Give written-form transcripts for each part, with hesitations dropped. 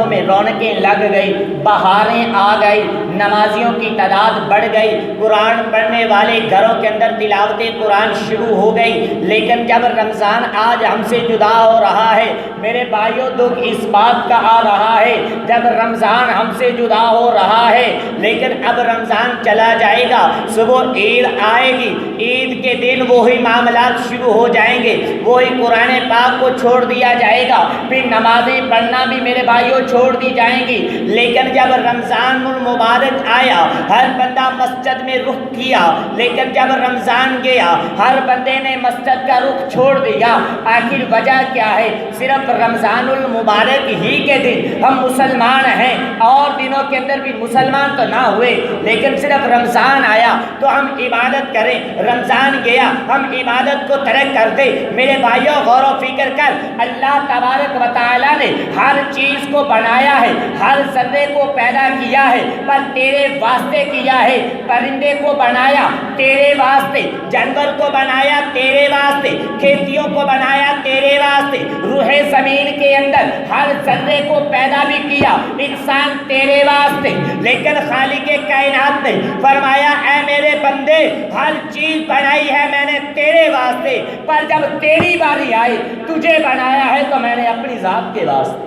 میں رونقیں لگ گئی، بہاریں آ گئی، نمازیوں کی تعداد بڑھ گئی، قرآن پڑھنے والے گھروں کے اندر تلاوت قرآن شروع ہو گئی۔ لیکن جب رمضان آج ہم سے جدا ہو رہا ہے میرے بھائیوں، دکھ اس بات کا آ رہا ہے جب رمضان ہم سے جدا ہو رہا ہے لیکن اب رمضان چلا جائے گا، صبح عید آئے گی، عید کے دن وہی معاملات شروع ہو جائیں گے، وہی قرآن پاک کو چھوڑ دیا جائے گا، پھر نمازیں پڑھنا بھی میرے بھائیوں چھوڑ دی جائیں گی۔ لیکن جب رمضان المبارک آیا ہر بندہ مسجد میں رخ کیا، لیکن جب رمضان گیا ہر بندے نے مسجد کا رخ چھوڑ دیا۔ آخر وجہ کیا ہے؟ صرف رمضان المبارک ہی کے دن ہم مسلمان ہیں، اور دنوں کے اندر بھی مسلمان تو نہ ہوئے، لیکن صرف رمضان آیا تو ہم عبادت کریں، رمضان گیا ہم عبادت کو ترک کر دیں۔ میرے بھائیوں غور و فکر کر، اللہ تبارک و تعالیٰ نے ہر چیز کو بنایا ہے، ہر ذرے کو پیدا کیا ہے، پر تیرے واسطے کیا ہے۔ پرندے کو بنایا تیرے واسطے، جانور کو بنایا تیرے واسطے، کھیتیوں کو بنایا تیرے واسطے، روح زمین کے اندر ہر ذرے کو پیدا بھی کیا انسان تیرے واسطے۔ لیکن خالق کائنات نے فرمایا اے میرے بندے، ہر چیز بنائی ہے میں نے تیرے واسطے، پر جب تیری باری آئی تجھے بنایا ہے تو میں نے اپنی ذات کے واسطے۔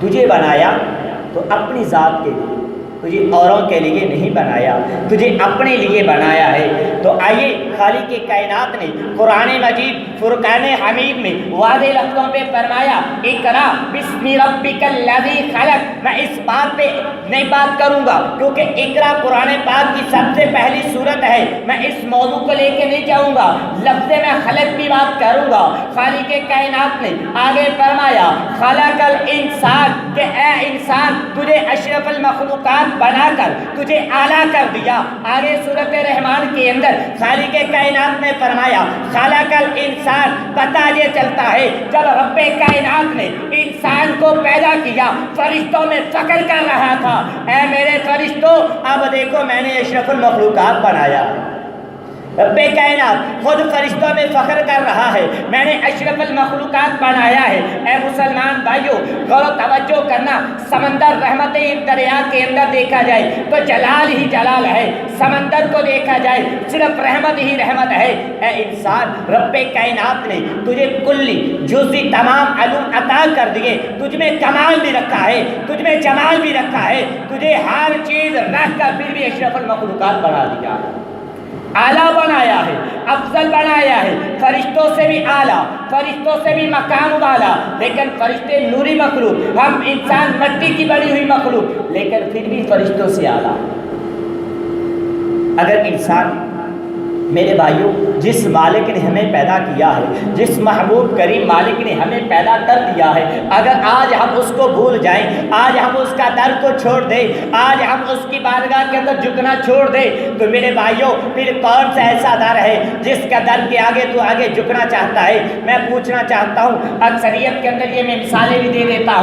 تجھے بنایا تو اپنی ذات کے لیے، تجھے اوروں کے لیے نہیں بنایا، تجھے اپنے لیے بنایا ہے۔ تو آئیے خالق کائنات نے قرآن مجید فرقان حمید میں واضح لفظوں پہ فرمایا اقرا بسم ربک الذی خلق۔ میں اس بات پہ نہیں بات کروں گا کیونکہ اقرا قرآن پاک کی سب سے پہلی صورت ہے، میں اس موضوع کو لے کے نہیں جاؤں گا، لفظ میں خلق کی بات کروں گا۔ خالق کائنات نے آگے فرمایا خلق الانسان، کہ اے انسان تجھے اشرف المخلوقات بنا کر تجھے اعلیٰ کر دیا۔ آگے سورۃ رحمان کے اندر خالق کائنات نے فرمایا خلق الانسان، پتہ یہ چلتا ہے جب رب کائنات نے انسان کو پیدا کیا فرشتوں میں فخر کر رہا تھا اے میرے فرشتوں اب دیکھو میں نے اشرف المخلوقات بنایا۔ رب کائنات خود فرشتوں میں فخر کر رہا ہے میں نے اشرف المخلوقات بنایا ہے۔ اے مسلمان بھائیوں غور و توجہ کرنا، سمندر رحمت دریا کے اندر دیکھا جائے تو جلال ہی جلال ہے، سمندر کو دیکھا جائے صرف رحمت ہی رحمت ہے۔ اے انسان رب کائنات نے تجھے کلی جزئی تمام علوم عطا کر دیے، تجھ میں کمال بھی رکھا ہے، تجھ میں جمال بھی رکھا ہے، تجھے ہر چیز رکھ کر پھر بھی اشرف المخلوقات بنا دیا، اعلیٰ بنایا ہے، افضل بنایا ہے، فرشتوں سے بھی اعلیٰ، فرشتوں سے بھی مقام والا۔ لیکن فرشتے نوری مخلوق، ہم انسان مٹی کی بنی ہوئی مخلوق، لیکن پھر بھی فرشتوں سے اعلیٰ۔ اگر انسان میرے بھائیوں جس مالک نے ہمیں پیدا کیا ہے، جس محبوب کریم مالک نے ہمیں پیدا کر دیا ہے، اگر آج ہم اس کو بھول جائیں، آج ہم اس کا در کو چھوڑ دیں، آج ہم اس کی بارگاہ کے اندر جھکنا چھوڑ دیں، تو میرے بھائیوں پھر کون سا ایسا در ہے جس کا در کے آگے تو آگے جھکنا چاہتا ہے؟ میں پوچھنا چاہتا ہوں، اکثریت کے اندر یہ میں مثالیں بھی دے دیتا ہوں۔